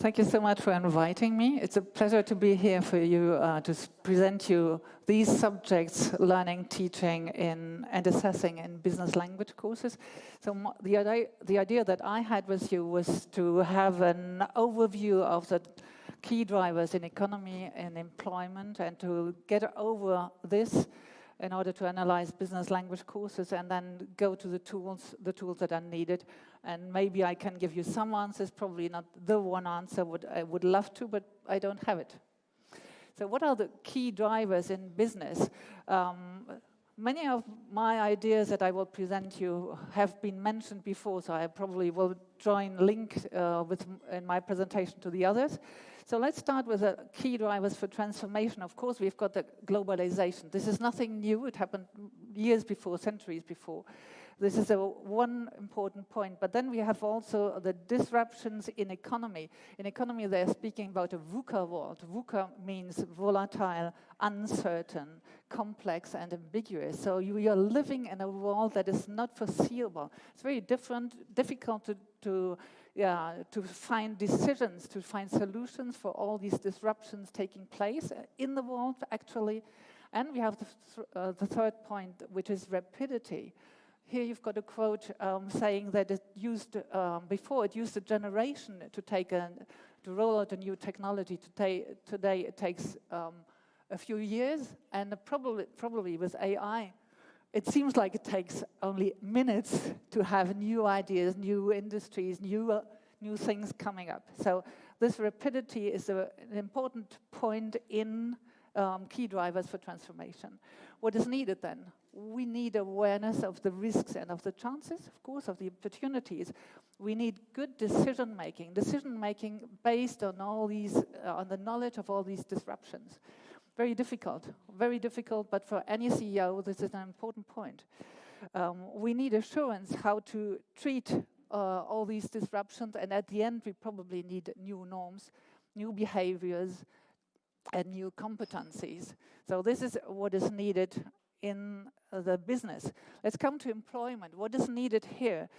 Thank you so much for inviting me. It's a pleasure to be here for you to present you these subjects, learning, teaching, and assessing in business language courses. So the idea that I had with you was to have an overview of the key drivers in economy and employment, and to get over this in order to analyze business language courses and then go to the tools that are needed. And maybe I can give you some answers, probably not the one answer I would love to, but I don't have it. So what are the key drivers in business? Many of my ideas that I will present you have been mentioned before, so I probably will join link in my presentation to the others. So let's start with the key drivers for transformation. Of course, we've got the globalization. This is nothing new. It happened years before, centuries before. This is one important point. But then we have also the disruptions in economy. In economy, they're speaking about a VUCA world. VUCA means volatile, uncertain, complex, and ambiguous. So you are living in a world that is not foreseeable. It's very difficult to find decisions, to find solutions for all these disruptions taking place in the world, actually. And we have the third point, which is rapidity. Here you've got a quote saying that before it used a generation to roll out a new technology. Today it takes a few years, and probably with AI, it seems like it takes only minutes to have new ideas, new industries, new things coming up. So this rapidity is an important point in key drivers for transformation. What is needed then? We need awareness of the risks and of the chances, of course, of the opportunities. We need good decision-making based on on the knowledge of all these disruptions. Very difficult, but for any CEO, this is an important point. We need assurance how to treat all these disruptions, and at the end, we probably need new norms, new behaviors, and new competencies. So this is what is needed in the business. Let's come to employment. What is needed here?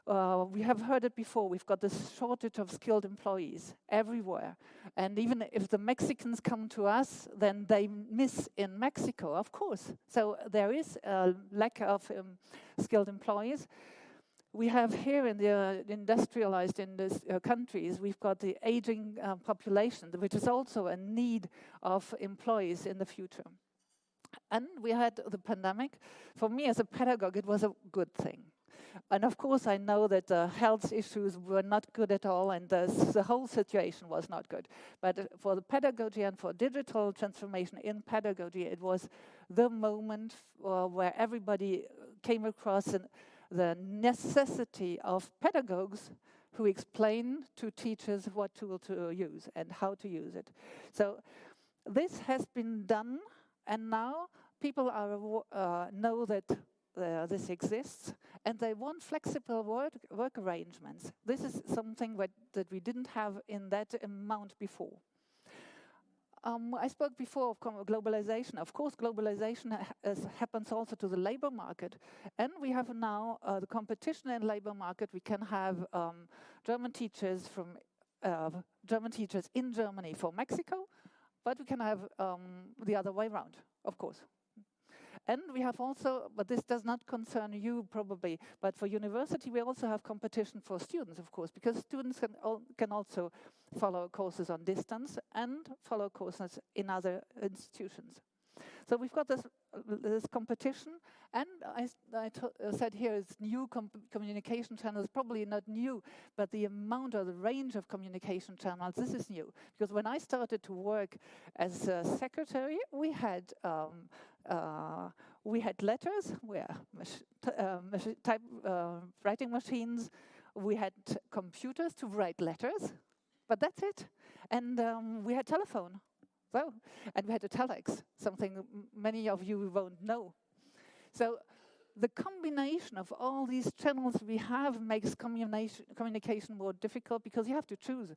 We have heard it before. We've got this shortage of skilled employees everywhere. And even if the Mexicans come to us, then they miss in Mexico, of course. So there is a lack of skilled employees. We have here in the industrialized countries, we've got the aging population, which is also a need of employees in the future. And we had the pandemic. For me as a pedagogue, it was a good thing. And of course, I know that the health issues were not good at all, and the whole situation was not good. But for the pedagogy and for digital transformation in pedagogy, it was the moment where everybody came across the necessity of pedagogues who explain to teachers what tool to use and how to use it. So this has been done, and now people know that this exists, and they want flexible work arrangements. This is something that we didn't have in that amount before. I spoke before of globalization. Of course, globalization happens also to the labor market. And we have now the competition in labor market. We can have German teachers in Germany for Mexico, but we can have the other way around, of course. And we have also, but this does not concern you probably, but for university we also have competition for students, of course, because students can also follow courses on distance and follow courses in other institutions. So we've got this competition, and I said here it's new communication channels, probably not new, but the amount or the range of communication channels, this is new. Because when I started to work as a secretary, we had letters, writing machines, we had computers to write letters, but that's it. And we had telephone. So, and we had a telex, something many of you won't know. So the combination of all these channels we have makes communication more difficult, because you have to choose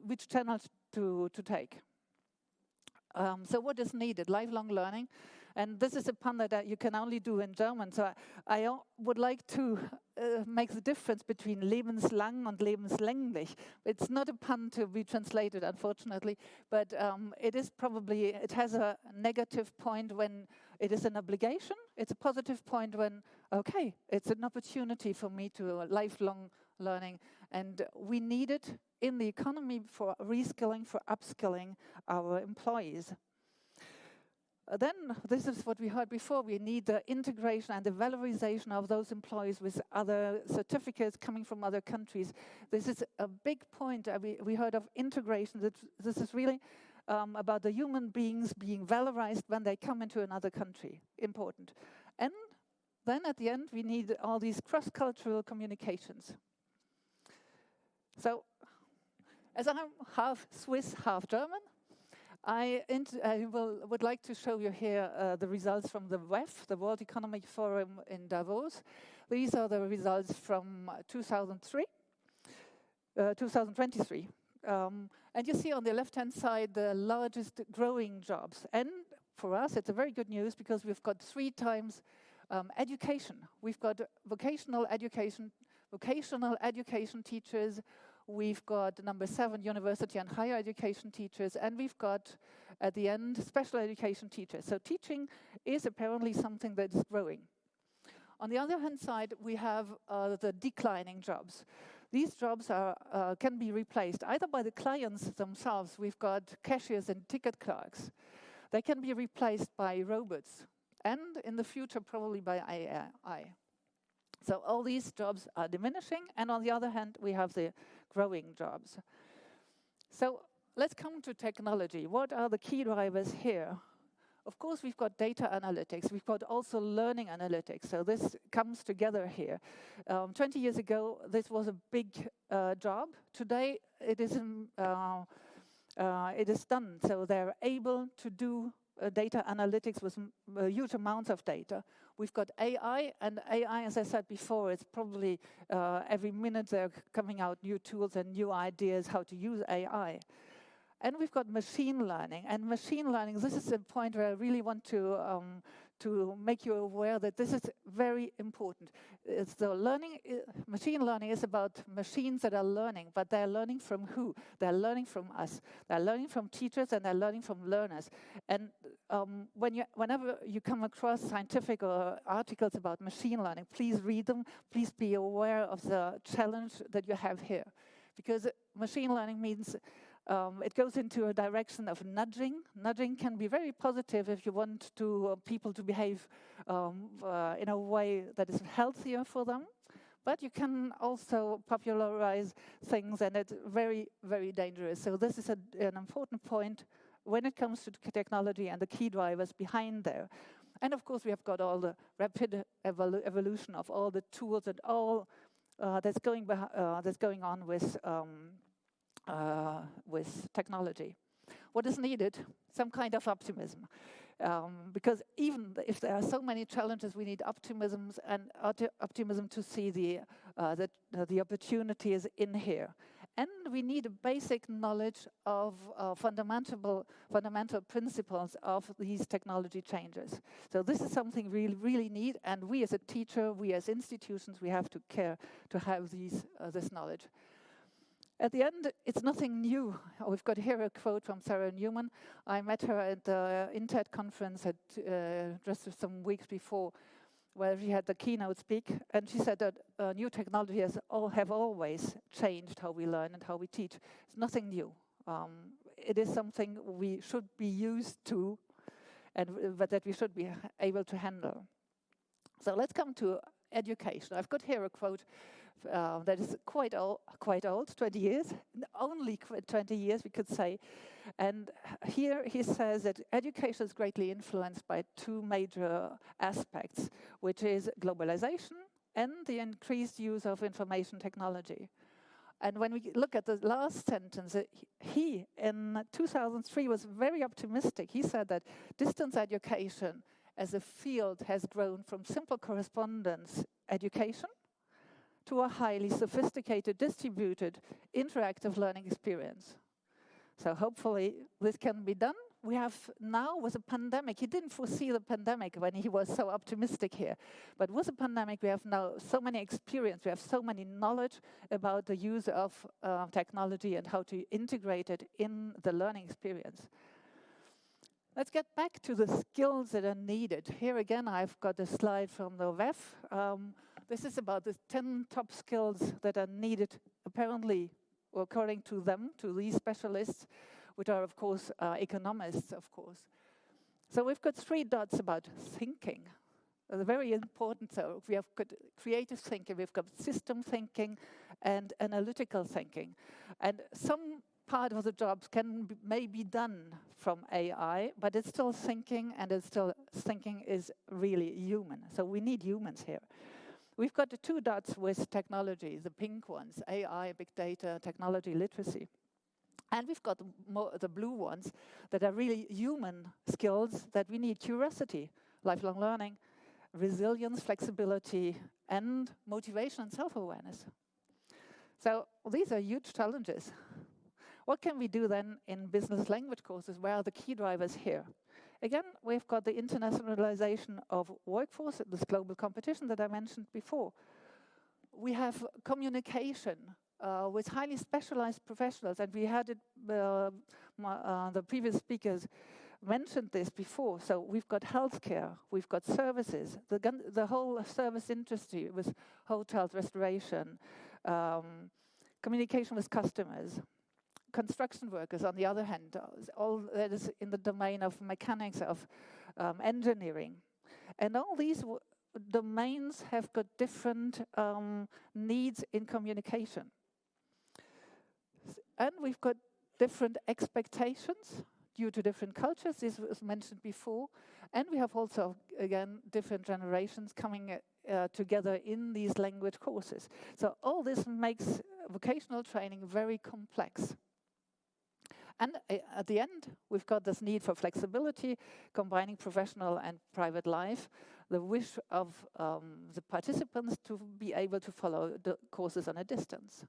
which channels to take. So what is needed? Lifelong learning. And this is a pun that you can only do in German. So I would like to make the difference between lebenslang and lebenslänglich. It's not a pun to be translated, unfortunately, but it is probably, it has a negative point when it is an obligation. It's a positive point when, okay, it's an opportunity for me to lifelong learning. And we need it in the economy for reskilling, for upskilling our employees. Then, this is what we heard before, we need the integration and the valorization of those employees with other certificates coming from other countries. This is a big point. We heard of integration. This is really about the human beings being valorized when they come into another country. Important. And then at the end, we need all these cross-cultural communications. So, as I'm half Swiss, half German, I would like to show you here the results from the WEF, the World Economic Forum in Davos. These are the results from 2023. And you see on the left-hand side the largest growing jobs. And for us, it's a very good news because we've got 3 times education. We've got vocational education teachers. We've got number 7, university and higher education teachers, and we've got, at the end, special education teachers. So teaching is apparently something that is growing. On the other hand side, we have the declining jobs. These jobs can be replaced either by the clients themselves. We've got cashiers and ticket clerks. They can be replaced by robots, and in the future, probably by AI. So all these jobs are diminishing, and on the other hand, we have the growing jobs. So let's come to technology. What are the key drivers here? Of course, we've got data analytics. We've got also learning analytics. So this comes together here. 20 years ago, this was a big job. Today, it is done. So they're able to do data analytics with huge amounts of data. We've got AI, and AI, as I said before, it's probably every minute they're coming out new tools and new ideas how to use AI. And we've got machine learning. And machine learning, this is a point where I really want to make you aware that this is very important. It's the machine learning is about machines that are learning, but they're learning from who? They're learning from us. They're learning from teachers, and they're learning from learners. And whenever you come across scientific or articles about machine learning, please read them. Please be aware of the challenge that you have here. Because machine learning means it goes into a direction of nudging. Nudging can be very positive if you want people to behave in a way that is healthier for them. But you can also popularize things, and it's very, very dangerous. So this is an important point when it comes to technology and the key drivers behind there. And of course, we have got all the rapid evolution of all the tools and all that's going on with technology. What is needed? Some kind of optimism. Because even if there are so many challenges, we need optimism to see the opportunities in here. And we need a basic knowledge of fundamental principles of these technology changes. So this is something we really need, and we as a teacher, we as institutions, we have to care to have this knowledge. At the end, it's nothing new. We've got here a quote from Sarah Newman. I met her at the INTED conference just some weeks before, where she had the keynote speak, and she said that new technologies have always changed how we learn and how we teach. It's nothing new. It is something we should be used to, but that we should be able to handle. So let's come to education. I've got here a quote that is quite old, 20 years, only 20 years we could say. And here he says that education is greatly influenced by 2 major aspects, which is globalization and the increased use of information technology. And when we look at the last sentence, he in 2003 was very optimistic. He said that distance education as a field has grown from simple correspondence education to a highly sophisticated, distributed, interactive learning experience. So hopefully this can be done, we have now with the pandemic, he didn't foresee the pandemic when he was so optimistic here. But with the pandemic, we have now so many experience, we have so many knowledge about the use of technology and how to integrate it in the learning experience. Let's get back to the skills that are needed. Here again, I've got a slide from the WEF. This is about the 10 top skills that are needed, apparently, or according to them, to these specialists, which are, of course, economists, of course. So we've got 3 dots about thinking. They're very important. So we have got creative thinking, we've got system thinking, and analytical thinking. And some part of the jobs may be done from AI, but it's still thinking, and it's still thinking is really human. So we need humans here. We've got the 2 dots with technology, the pink ones, AI, big data, technology literacy. And we've got the blue ones that are really human skills that we need: curiosity, lifelong learning, resilience, flexibility, and motivation and self-awareness. So these are huge challenges. What can we do then in business language courses? Where are the key drivers here? Again, we've got the internationalization of workforce, this global competition that I mentioned before. We have communication with highly specialized professionals, and we had it, the previous speakers mentioned this before. So we've got healthcare, we've got services, the whole service industry with hotels, restoration, communication with customers. Construction workers, on the other hand, all that is in the domain of mechanics, of engineering. And all these domains have got different needs in communication. And we've got different expectations due to different cultures. This was mentioned before. And we have also, again, different generations coming together in these language courses. So all this makes vocational training very complex. And at the end, we've got this need for flexibility, combining professional and private life, the wish of the participants to be able to follow the courses on a distance.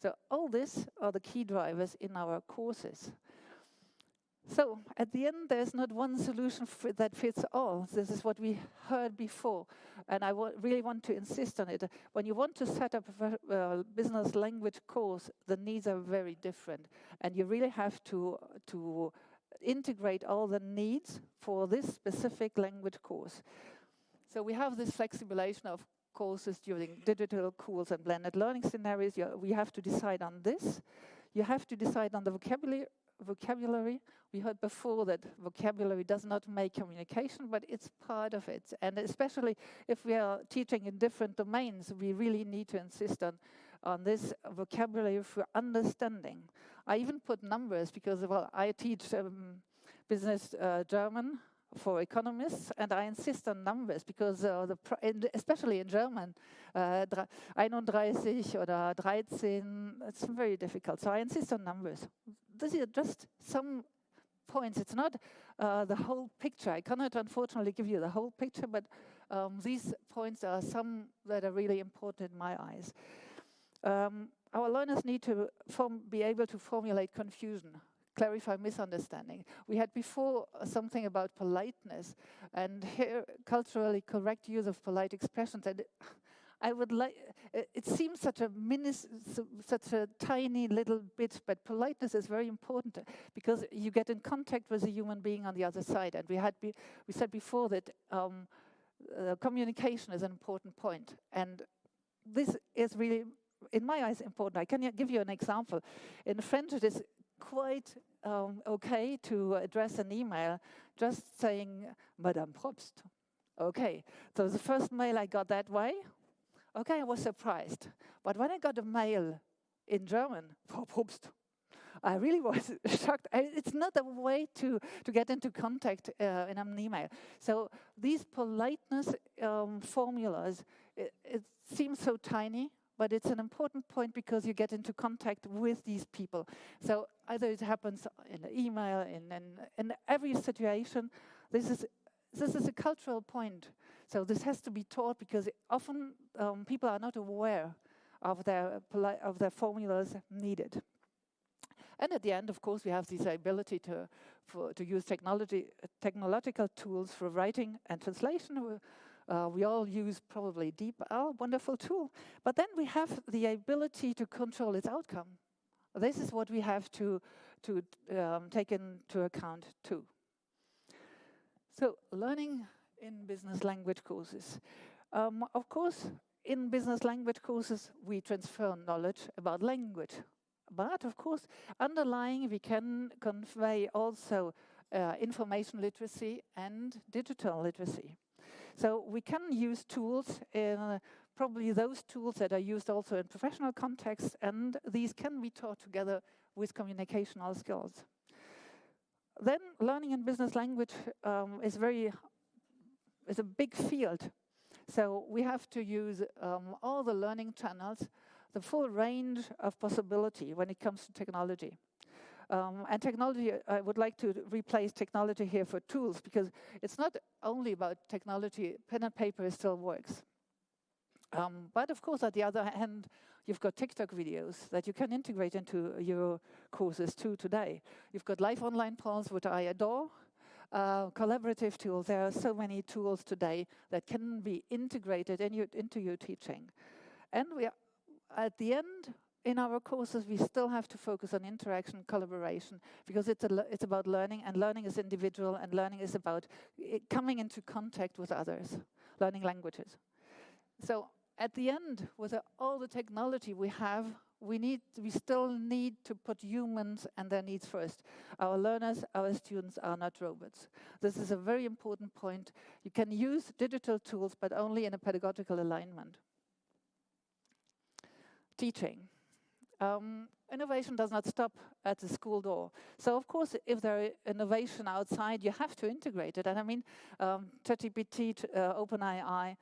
So all this are the key drivers in our courses. So at the end, there's not one solution that fits all. This is what we heard before, and I really want to insist on it. When you want to set up a business language course, the needs are very different, and you really have to integrate all the needs for this specific language course. So we have this flexibilization of courses during digital courses and blended learning scenarios. We have to decide on this. You have to decide on the vocabulary. We heard before that vocabulary does not make communication, but it's part of it. And especially if we are teaching in different domains, we really need to insist on this vocabulary for understanding. I even put numbers because, well, I teach business German for economists, and I insist on numbers because especially in German, 31 oder 13, it's very difficult. So I insist on numbers. These are just some points. It's not the whole picture. I cannot, unfortunately, give you the whole picture, but these points are some that are really important in my eyes. Our learners need to be able to formulate confusion, clarify misunderstanding. We had before something about politeness, and here culturally correct use of polite expressions. And I would like. It seems such a tiny little bit, but politeness is very important because you get in contact with a human being on the other side. And we said before that communication is an important point, and this is really, in my eyes, important. I can give you an example. In French, it is quite okay to address an email just saying Madame Probst. Okay, so the first mail I got that way, okay, I was surprised. But when I got a mail in German, Frau Probst, I really was shocked. It's not a way to get into contact in an email. So these politeness formulas, it seems so tiny, but it's an important point because you get into contact with these people. So either it happens in an email, in every situation. This is a cultural point. So this has to be taught because often people are not aware of their formulas needed. And at the end, of course, we have this ability to use technological tools for writing and translation. We all use probably DeepL, wonderful tool. But then we have the ability to control its outcome. This is what we have to take into account too. So learning in business language courses. Of course, in business language courses, we transfer knowledge about language. But of course, underlying, we can convey also information literacy and digital literacy. So we can use tools, probably those tools that are used also in professional contexts, and these can be taught together with communicational skills. Then learning in business language is a big field. So we have to use all the learning channels, the full range of possibility when it comes to technology. And technology, I would like to replace technology here for tools, because it's not only about technology. Pen and paper still works. But of course, at the other hand, you've got TikTok videos that you can integrate into your courses too today. You've got live online polls, which I adore. Collaborative tools. There are so many tools today that can be integrated into your teaching. And we are, at the end, in our courses, we still have to focus on interaction, collaboration, because it's about learning, and learning is individual, and learning is about coming into contact with others, learning languages. So at the end, with all the technology we have, we still need to put humans and their needs first. Our learners, our students are not robots. This is a very important point. You can use digital tools, but only in a pedagogical alignment. Teaching. Innovation does not stop at the school door. So of course, if there is innovation outside, you have to integrate it. And I mean, ChatGPT, OpenAI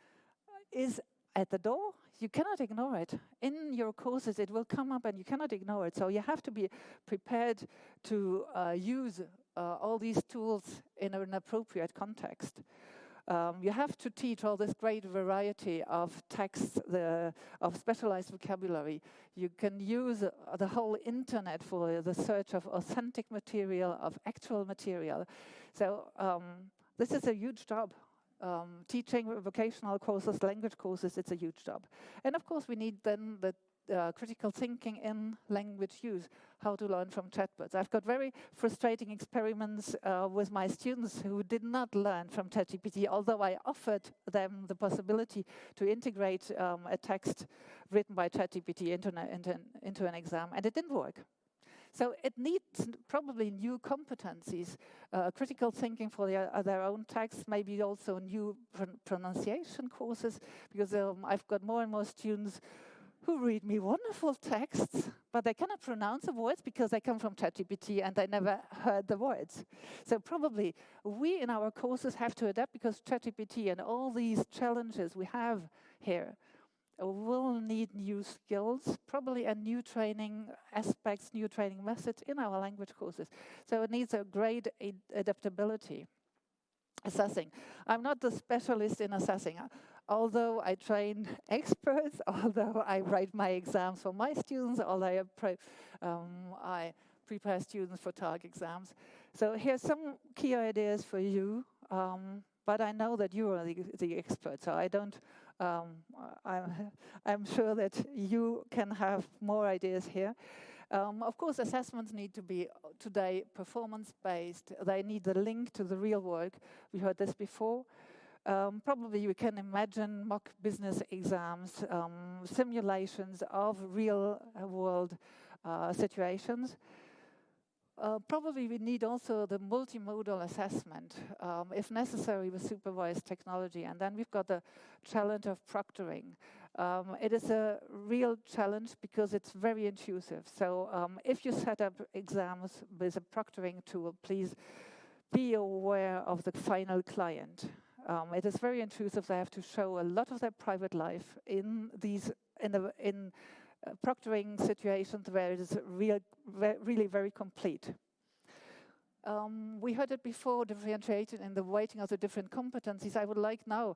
is at the door. You cannot ignore it. In your courses, it will come up and you cannot ignore it. So you have to be prepared to use all these tools in an appropriate context. You have to teach all this great variety of texts, of specialized vocabulary. You can use the whole internet for the search of authentic material, of actual material. So this is a huge job. Teaching vocational courses, language courses, it's a huge job. And of course, we need then the critical thinking in language use, how to learn from chatbots. I've got very frustrating experiments with my students who did not learn from ChatGPT, although I offered them the possibility to integrate a text written by ChatGPT into an exam, and it didn't work. So it needs probably new competencies, critical thinking for their own texts, maybe also new pronunciation courses, because I've got more and more students who read me wonderful texts, but they cannot pronounce the words because they come from ChatGPT and they never heard the words. So probably we in our courses have to adapt, because ChatGPT and all these challenges we have here will need new skills, probably, and new training aspects, new training methods in our language courses. So it needs a great adaptability. Assessing. I'm not the specialist in assessing, although I train experts, although I write my exams for my students, although I prepare students for TARG exams. So here's some key ideas for you. But I know that you are the expert, so I don't. I'm sure that you can have more ideas here. Of course, assessments need to be today performance-based. They need the link to the real work. We heard this before. Probably you can imagine mock business exams, simulations of real-world situations. Probably we need also the multimodal assessment, if necessary with supervised technology. And then we've got the challenge of proctoring. It is a real challenge because it's very intrusive. So if you set up exams with a proctoring tool, please be aware of the final client. It is very intrusive. They have to show a lot of their private life in proctoring situations where it is really very complete. we heard it before, differentiated in the weighting of the different competencies. I would like now,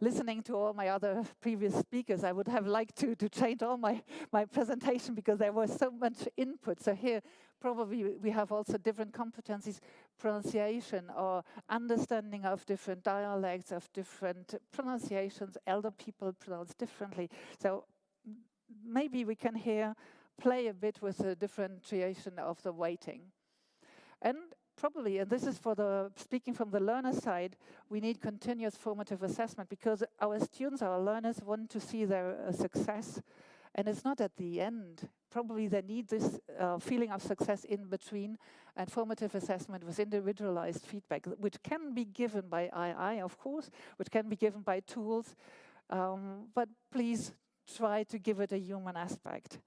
listening to all my other previous speakers, I would have liked to change all my presentation because there was so much input. So here, probably we have also different competencies, pronunciation or understanding of different dialects, of different pronunciations. Elder people pronounce differently. So maybe we can here play a bit with the differentiation of the weighting. And probably, and this is for the speaking from the learner side, we need continuous formative assessment because our students, our learners want to see their success, and it's not at the end. Probably they need this feeling of success in between, and formative assessment with individualized feedback, which can be given by AI, of course, which can be given by tools, but please try to give it a human aspect.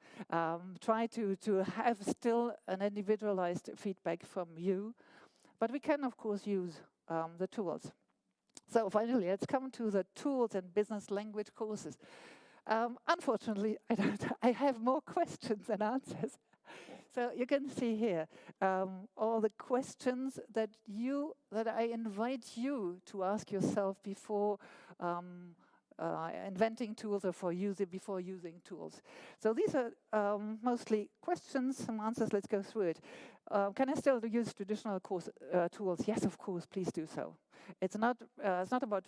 Try to have still an individualized feedback from you. But we can, of course, use the tools. So finally, let's come to the tools and business language courses. Unfortunately, I have more questions than answers. So you can see here all the questions that I invite you to ask yourself before inventing tools or before using tools. So these are mostly questions, some answers. Let's go through it. Can I still use traditional tools? Yes, of course, please do so. It's not about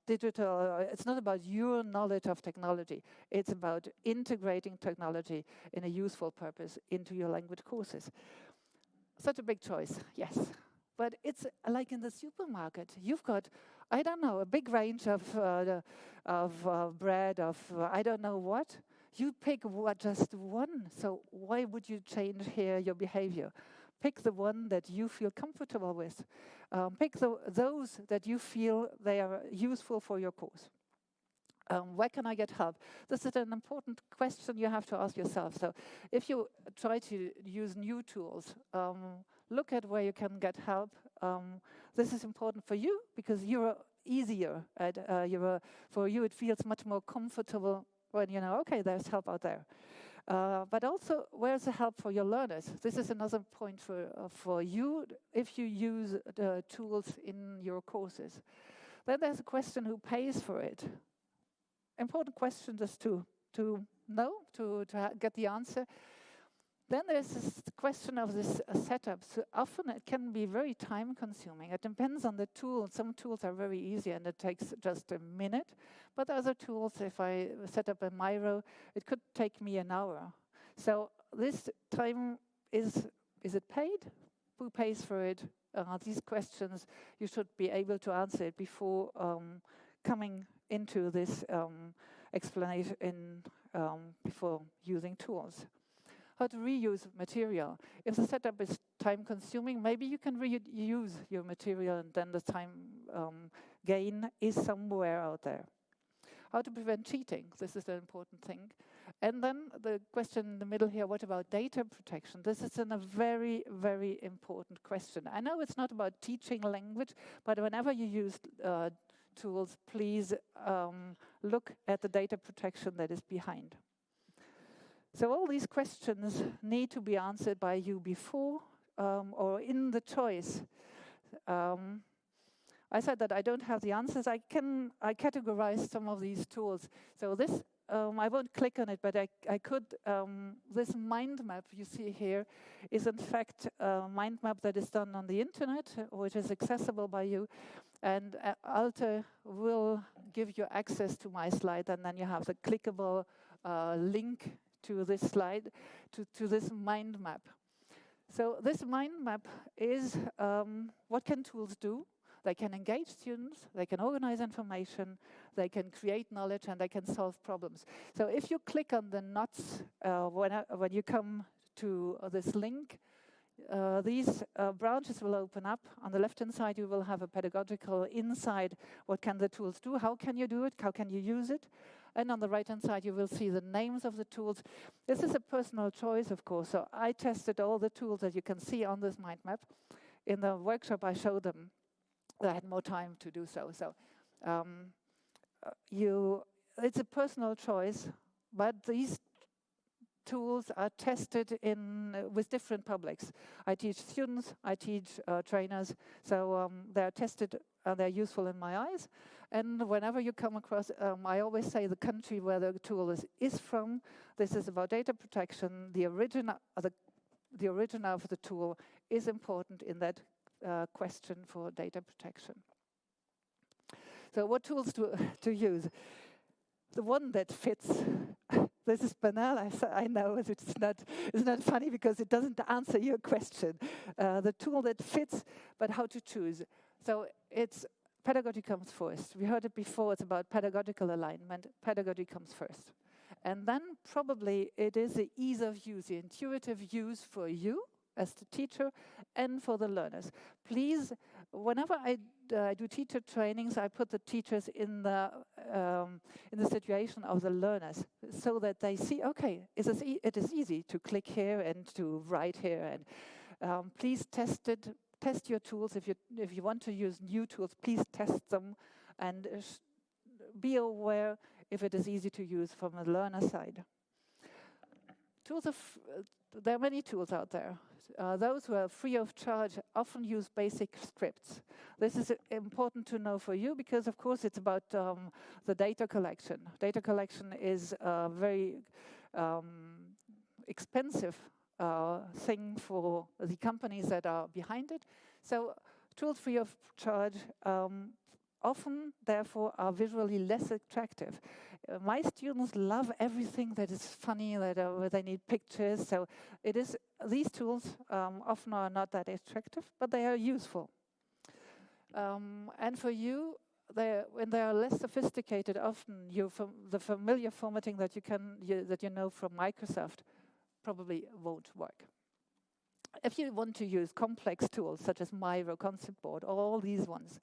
digital, it's not about your knowledge of technology. It's about integrating technology in a useful purpose into your language courses. Such a big choice, yes. But it's like in the supermarket. You've got, I don't know, a big range of bread, I don't know what. You pick just one. So why would you change here your behavior? Pick the one that you feel comfortable with. Pick those that you feel they are useful for your course. Where can I get help? This is an important question you have to ask yourself. So if you try to use new tools, look at where you can get help. This is important for you because you're easier. For you, it feels much more comfortable when you know, okay, there's help out there. But also, where's the help for your learners? This is another point for you if you use the tools in your courses. Then there's a question, who pays for it? Important question just to know, to get the answer. Then there's this question of this setup. So often it can be very time consuming. It depends on the tool. Some tools are very easy and it takes just a minute. But other tools, if I set up a Miro, it could take me an hour. So this time, is it paid? Who pays for it? These questions, you should be able to answer it before coming into this explanation before using tools. How to reuse material. If the setup is time-consuming, maybe you can reuse your material and then the time gain is somewhere out there. How to prevent cheating. This is the important thing. And then the question in the middle here, what about data protection? This is a very, very important question. I know it's not about teaching language, but whenever you use tools, please look at the data protection that is behind. So all these questions need to be answered by you before or in the choice. I said that I don't have the answers. I categorize some of these tools. So this, I won't click on it, but I could, this mind map you see here is in fact a mind map that is done on the internet, which is accessible by you. And Alter will give you access to my slide, and then you have the clickable link to this slide, to this mind map. So this mind map is what can tools do? They can engage students, they can organize information, they can create knowledge, and they can solve problems. So if you click on the knots when you come to this link, these branches will open up. On the left-hand side, you will have a pedagogical insight. What can the tools do? How can you do it? How can you use it? And on the right-hand side, you will see the names of the tools. This is a personal choice, of course. So I tested all the tools that you can see on this mind map. In the workshop, I showed them. I had more time to do so. So it's a personal choice, but these tools are tested with different publics. I teach students, I teach trainers, so they're tested, they're useful in my eyes. And whenever you come across, I always say the country where the tool is from. This is about data protection. The origin of the tool is important in that question for data protection. So what tools to use? The one that fits. This is banal, I know, it's not funny because it doesn't answer your question. The tool that fits, but how to choose. So it's pedagogy comes first. We heard it before, it's about pedagogical alignment. Pedagogy comes first. And then probably it is the ease of use, the intuitive use for you as the teacher and for the learners. Please, whenever I do teacher trainings, I put the teachers in the situation of the learners so that they see, okay, it is easy to click here and to write here. And please test it. Test your tools. If you want to use new tools, please test them and be aware if it is easy to use from a learner side. There are many tools out there. Those who are free of charge often use basic scripts. This is important to know for you because, of course, it's about the data collection. Data collection is a very expensive thing for the companies that are behind it. So tools free of charge often, therefore, are visually less attractive. My students love everything that is funny, where they need pictures. So these tools often are not that attractive, but they are useful. And for you, when they are less sophisticated, often the familiar formatting that you know from Microsoft probably won't work. If you want to use complex tools such as Miro, Concept Board, all these ones,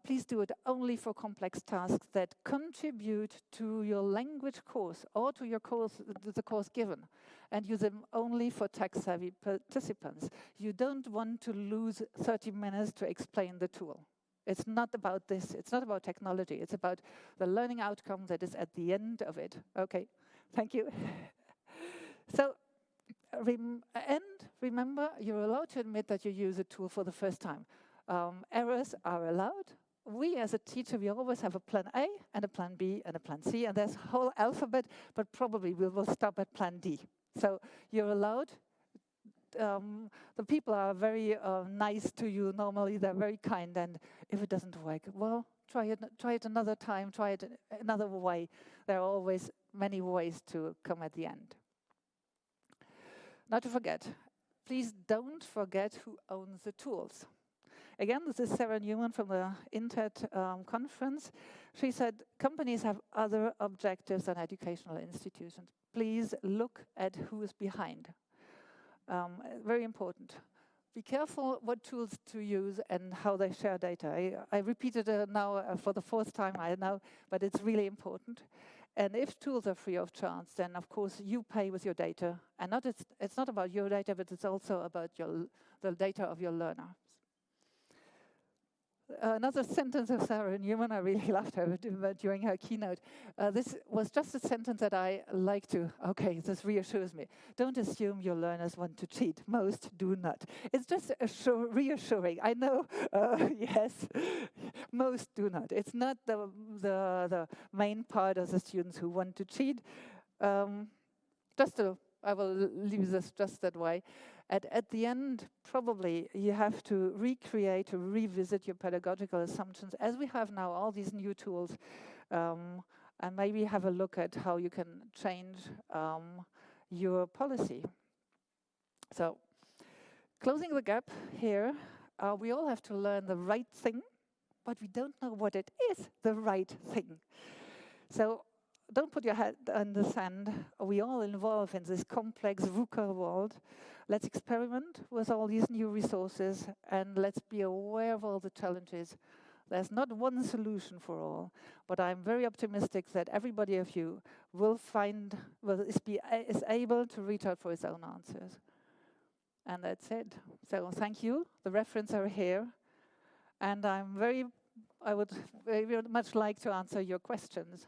please do it only for complex tasks that contribute to your language course or to your course, the course given, and use them only for tech-savvy participants. You don't want to lose 30 minutes to explain the tool. It's not about this. It's not about technology. It's about the learning outcome that is at the end of it. Okay, thank you. So, remember, you're allowed to admit that you use a tool for the first time. Errors are allowed. We, as a teacher, we always have a plan A and a plan B and a plan C, and there's a whole alphabet, but probably we will stop at plan D. So you're allowed. The people are very nice to you. Normally, they're very kind, and if it doesn't work, well, try it another time, try it another way. There are always many ways to come at the end. Not to forget, please don't forget who owns the tools. Again, this is Sarah Newman from the INTED conference. She said, companies have other objectives than educational institutions. Please look at who is behind. Very important. Be careful what tools to use and how they share data. I repeated it now for the fourth time, I know, but it's really important. And if tools are free of charge, then of course you pay with your data. And it's not about your data, but it's also about the data of your learner. Another sentence of Sarah Newman, I really loved her during her keynote. This was just a sentence that I like to, okay, this reassures me. Don't assume your learners want to cheat. Most do not. It's just reassuring. I know, yes, most do not. It's not the main part of the students who want to cheat. I will leave this just that way. At the end, probably you have to recreate, to revisit your pedagogical assumptions, as we have now all these new tools, and maybe have a look at how you can change your policy. So, closing the gap here, we all have to learn the right thing, but we don't know what it is, the right thing. So, don't put your head in the sand. We all involved in this complex VUCA world. Let's experiment with all these new resources and let's be aware of all the challenges. There's not one solution for all, but I'm very optimistic that everybody of you is able to reach out for his own answers. And that's it. So thank you. The references are here. And I would very much like to answer your questions.